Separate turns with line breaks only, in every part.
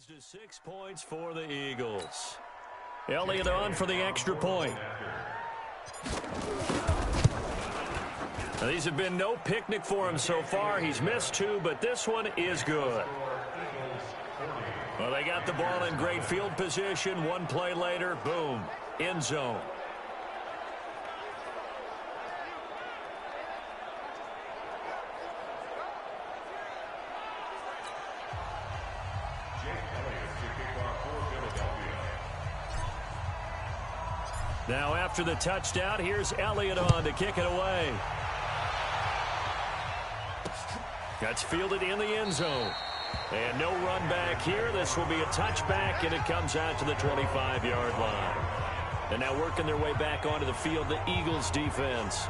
To 6 points for the Eagles. Elliott on for the extra point. Now, these have been no picnic for him so far. He's missed 2, but this one is good. Well, they got the ball in great field position. One play later, boom, end zone. Now after the touchdown, here's Elliott on to kick it away. That's fielded in the end zone. And no run back here. This will be a touchback, and it comes out to the 25-yard line. And now working their way back onto the field, the Eagles defense.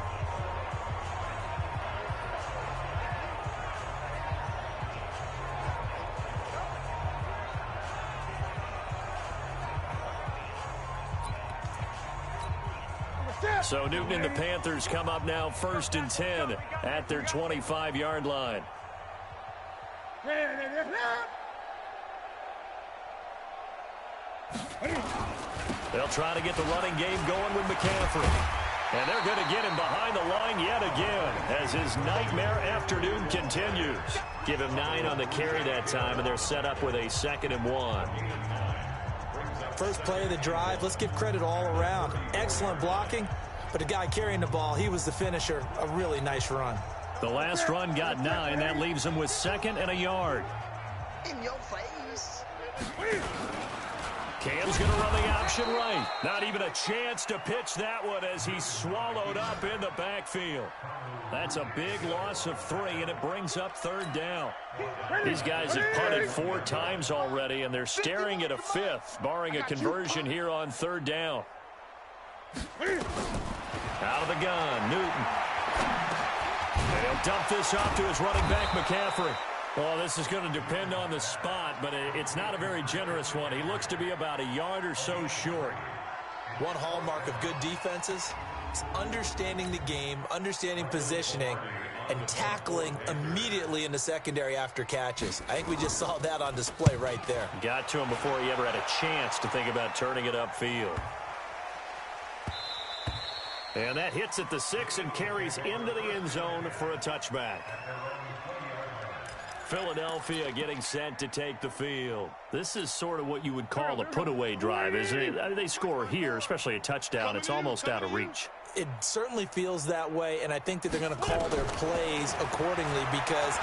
So Newton and the Panthers come up now 1st and 10 at their 25-yard line. They'll try to get the running game going with McCaffrey. And they're going to get him behind the line yet again as his nightmare afternoon continues. Give him 9 on the carry that time, and they're set up with a 2nd and 1.
First play of the drive, let's give credit all around. Excellent blocking, but the guy carrying the ball, he was the finisher. A really nice run.
The last run got 9. That leaves him with 2nd and a yard.
In your face.
Cam's going to run the option right. Not even a chance to pitch that one as he's swallowed up in the backfield. That's a big loss of 3, and it brings up 3rd down. These guys have punted 4 times already, and they're staring at a 5th, barring a conversion here on 3rd down. Out of the gun, Newton. And he'll dump this off to his running back, McCaffrey. Well, this is going to depend on the spot, but it's not a very generous one. He looks to be about a yard or so short.
One hallmark of good defenses is understanding the game, understanding positioning, and tackling immediately in the secondary after catches. I think we just saw that on display right there.
Got to him before he ever had a chance to think about turning it upfield. And that hits at the 6 and carries into the end zone for a touchback. Philadelphia getting set to take the field. This is sort of what you would call a put-away drive, isn't it? They score here, especially a touchdown. It's almost out of reach.
It certainly feels that way, and I think that they're going to call their plays accordingly because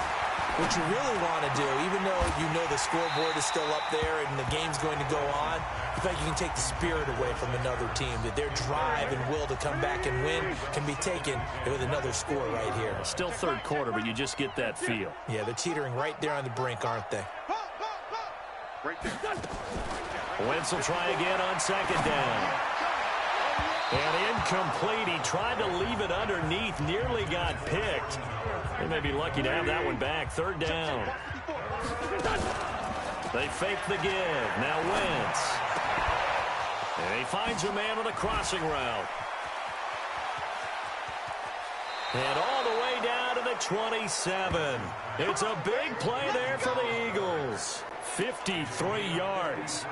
what you really want to do, even though you know the scoreboard is still up there and the game's going to go on, I think you can take the spirit away from another team, that their drive and will to come back and win can be taken with another score right here.
Still 3rd quarter, but you just get that feel.
Yeah, they're teetering right there on the brink, aren't they?
Wentz will try again on 2nd down. And incomplete. He tried to leave it underneath, nearly got picked. They may be lucky to have that one back. 3rd down. They fake the give. Now Wentz. And he finds a man on the crossing route. And all the way down to the 27. It's a big play there for the Eagles. 53 yards.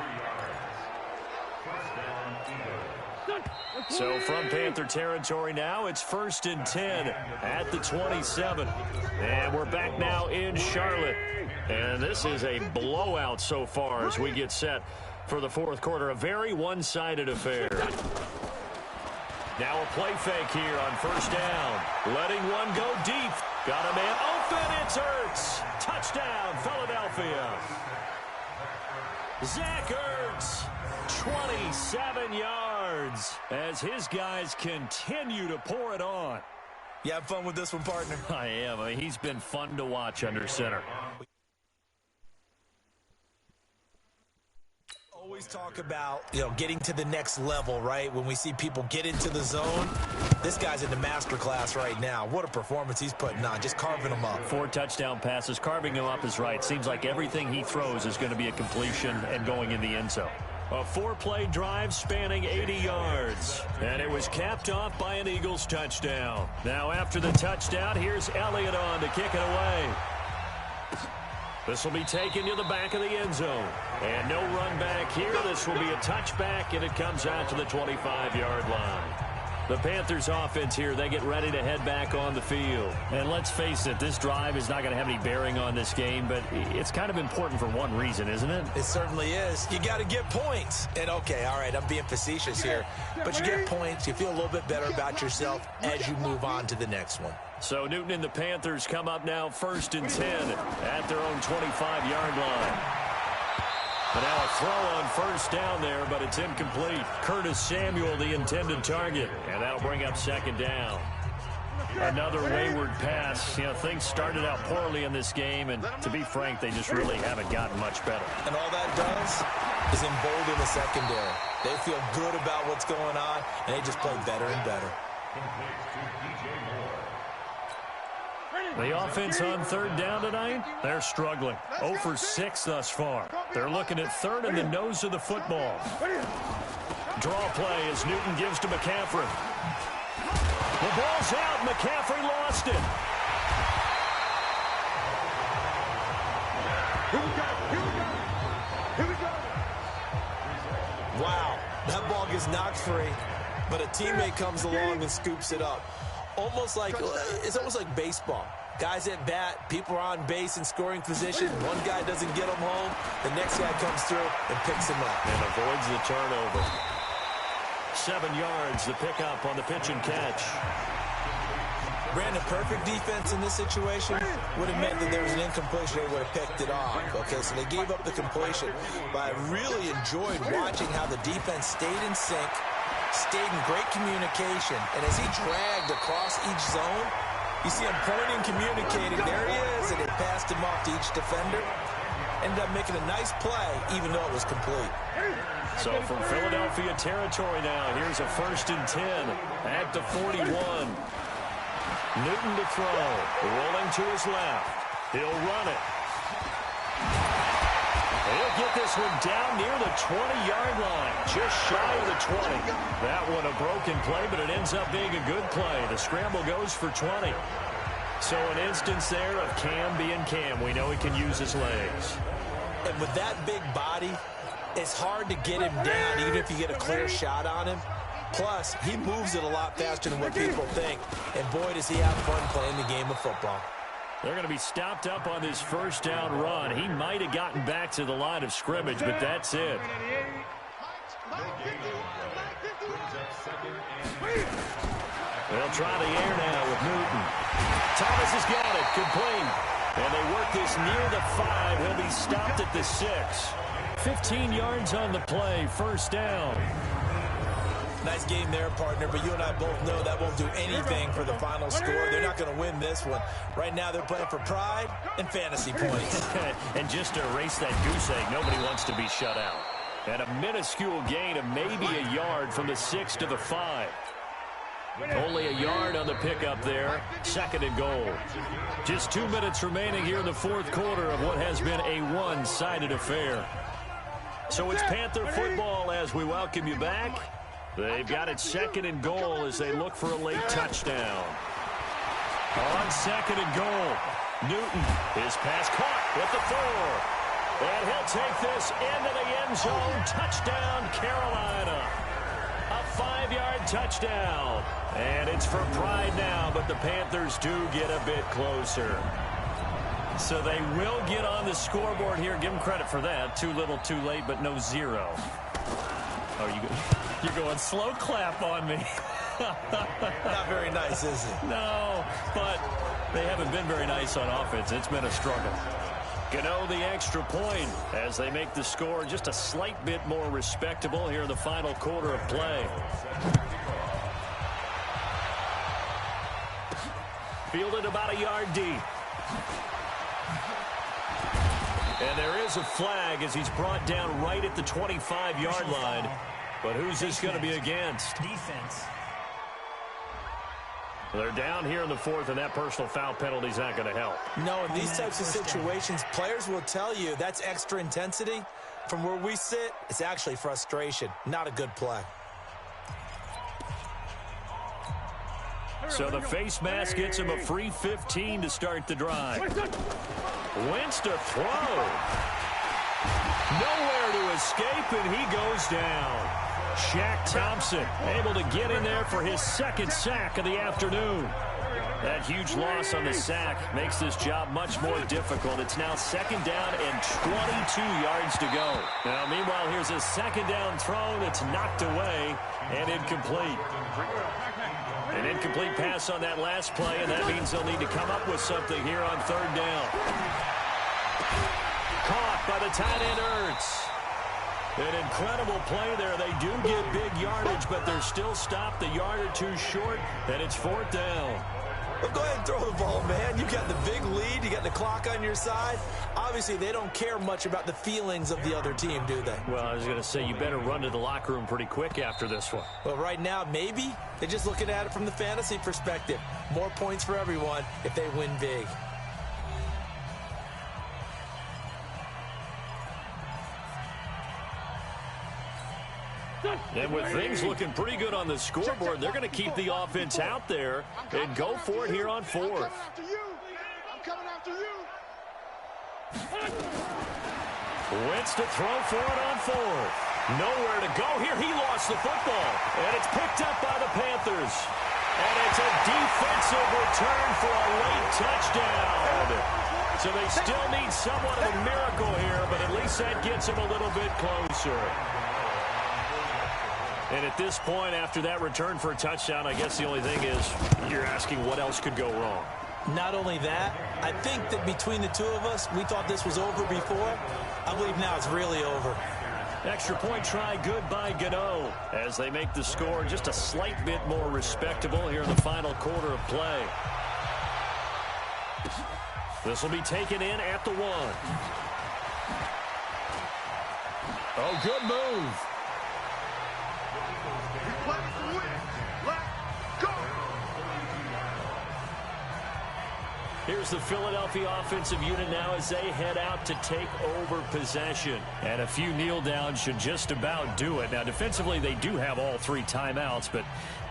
So from Panther territory now, it's 1st and 10 at the 27. And we're back now in Charlotte. And this is a blowout so far as we get set for the 4th quarter. A very one-sided affair. Now a play fake here on 1st down. Letting one go deep. Got a man open. It's Ertz. Touchdown, Philadelphia. Zach Ertz. 27 yards as his guys continue to pour it on.
You have fun with this one, partner?
I am. He's been fun to watch under center.
Always talk about, getting to the next level, right? When we see people get into the zone, this guy's in the master class right now. What a performance he's putting on, just carving them up.
4 touchdown passes. Carving him up is right. Seems like everything he throws is going to be a completion and going in the end zone. A 4-play drive spanning 80 yards. And it was capped off by an Eagles touchdown. Now after the touchdown, here's Elliott on to kick it away. This will be taken to the back of the end zone. And no run back here. This will be a touchback, and it comes out to the 25-yard line. The Panthers offense here, they get ready to head back on the field. And let's face it, this drive is not going to have any bearing on this game, but it's kind of important for one reason, isn't it?
It certainly is. You got to get points. And, okay, all right, I'm being facetious here, but you get points, you feel a little bit better about yourself as you move on to the next one.
So Newton and the Panthers come up now 1st and 10 at their own 25-yard line. But now a throw on 1st down there, but it's incomplete. Curtis Samuel, the intended target, and that'll bring up 2nd down. Another wayward pass. You know, things started out poorly in this game, and to be frank, they just really haven't gotten much better.
And all that does is embolden the secondary. They feel good about what's going on, and they just play better and better.
The offense on 3rd down tonight, they're struggling. 0 for 6 thus far. They're looking at 3rd in the nose of the football. Draw play as Newton gives to McCaffrey. The ball's out. McCaffrey lost it.
Wow, that ball gets knocked free, but a teammate comes along and scoops it up. It's almost like baseball. Guys at bat, people are on base in scoring position. One guy doesn't get them home. The next guy comes through and picks him up.
And avoids the turnover. 7 yards, the pickup on the pitch and catch.
Brandon, perfect defense in this situation would have meant that there was an incompletion. They would have picked it off. Okay, so they gave up the completion. But I really enjoyed watching how the defense stayed in sync, stayed in great communication, and as he dragged across each zone, you see him pointing, communicating. There he is, and it passed him off to each defender. Ended up making a nice play, even though it was complete.
So from Philadelphia territory now, here's a 1st and 10 at the 41. Newton to throw, rolling to his left. He'll run it. He'll get this one down near the 20-yard line, just shy of the 20. That one a broken play, but it ends up being a good play. The scramble goes for 20. So an instance there of Cam being Cam. We know he can use his legs.
And with that big body, it's hard to get him down, even if you get a clear shot on him. Plus, he moves it a lot faster than what people think. And boy, does he have fun playing the game of football.
They're going to be stopped up on this 1st down run. He might have gotten back to the line of scrimmage, but that's it. They'll try the air now with Newton. Thomas has got it, complete. And they work this near the 5. He'll be stopped at the 6. 15 yards on the play, 1st down.
Nice game there, partner, but you and I both know that won't do anything for the final score. They're not going to win this one. Right now they're playing for pride and fantasy points.
And just to erase that goose egg, nobody wants to be shut out. And a minuscule gain of maybe a yard from the 6 to the 5. Only a yard on the pickup there. 2nd and goal. Just 2 minutes remaining here in the 4th quarter of what has been a one-sided affair. So it's Panther football as we welcome you back. They've got it 2nd and goal as they look for a late touchdown. On 2nd and goal, Newton, his pass caught with the 4. And he'll take this into the end zone. Touchdown, Carolina. A 5-yard touchdown. And it's for pride now, but the Panthers do get a bit closer. So they will get on the scoreboard here. Give them credit for that. Too little, too late, but no 0. Oh, you're going slow clap on me.
Not very nice, is it?
No, but they haven't been very nice on offense. It's been a struggle. Gano the extra point as they make the score just a slight bit more respectable here in the final quarter of play. Fielded about a yard deep. And there is a flag as he's brought down right at the 25-yard line. But who's this going to be against?
Defense.
They're down here in the 4th, and that personal foul penalty is not going to help.
No, in these types of situations, players will tell you that's extra intensity. From where we sit, it's actually frustration, not a good play.
So the face mask gets him a free 15 to start the drive. Wentz to throw. Nowhere to escape, and he goes down. Shaq Thompson able to get in there for his second sack of the afternoon. That huge loss on the sack makes this job much more difficult. It's now second down and 22 yards to go. Now, meanwhile, here's a second down throw that's knocked away and incomplete. An incomplete pass on that last play, and that means they'll need to come up with something here on third down. Caught by the tight end, Ertz. An incredible play there. They do get big yardage, but they're still stopped a yard or two short, and it's fourth down.
Well, go ahead and throw the ball, man. You got the big lead. You got the clock on your side. Obviously, they don't care much about the feelings of the other team, do they?
Well, I was going to say, you better run to the locker room pretty quick after this one.
Well, right now, maybe. They're just looking at it from the fantasy perspective. More points for everyone if they win big.
And with things looking pretty good on the scoreboard, they're going to keep the offense out there and go for it here on fourth.
I'm coming after you.
Wentz to throw for it on fourth. Nowhere to go here. He lost the football, and it's picked up by the Panthers. And it's a defensive return for a late touchdown. So they still need somewhat of a miracle here, but at least that gets them a little bit closer. And at this point, after that return for a touchdown, I guess the only thing is you're asking what else could go wrong.
Not only that, I think that between the two of us, we thought this was over before. I believe now it's really over.
Extra point try good by Gano as they make the score just a slight bit more respectable here in the final quarter of play. This will be taken in at the 1. Oh, good move. Here's the Philadelphia offensive unit now as they head out to take over possession. And a few kneel downs should just about do it. Now, defensively, they do have all 3 timeouts, but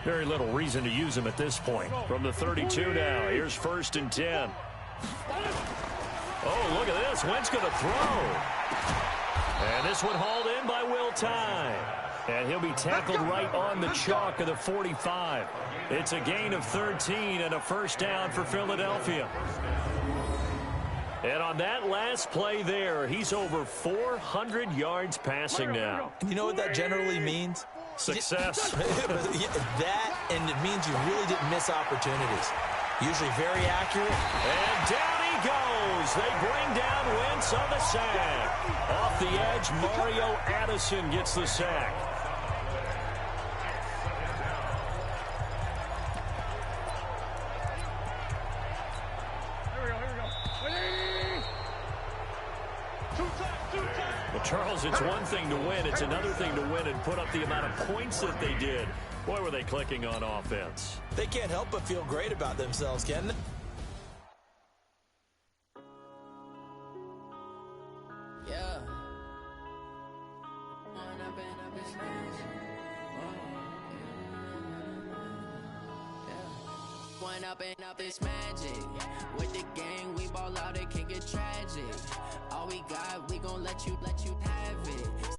very little reason to use them at this point. From the 32 now, here's 1st and 10. Oh, look at this. Wentz going to throw. And this one hauled in by Will Tye. And he'll be tackled right on the chalk of the 45. It's a gain of 13 and a first down for Philadelphia. And on that last play there, he's over 400 yards passing now.
You know what that generally means?
Success.
That, and it means you really didn't miss opportunities. Usually very accurate.
And down he goes. They bring down Wentz on the sack. Off the edge, Mario Addison gets the sack. Well, Charles, it's one thing to win. It's another thing to win and put up the amount of points that they did. Boy, were they clicking on offense.
They can't help but feel great about themselves, can they?
Yeah. One up and up is magic. With the gang, we ball out, it can get tragic. All we got, we gon' let you have it.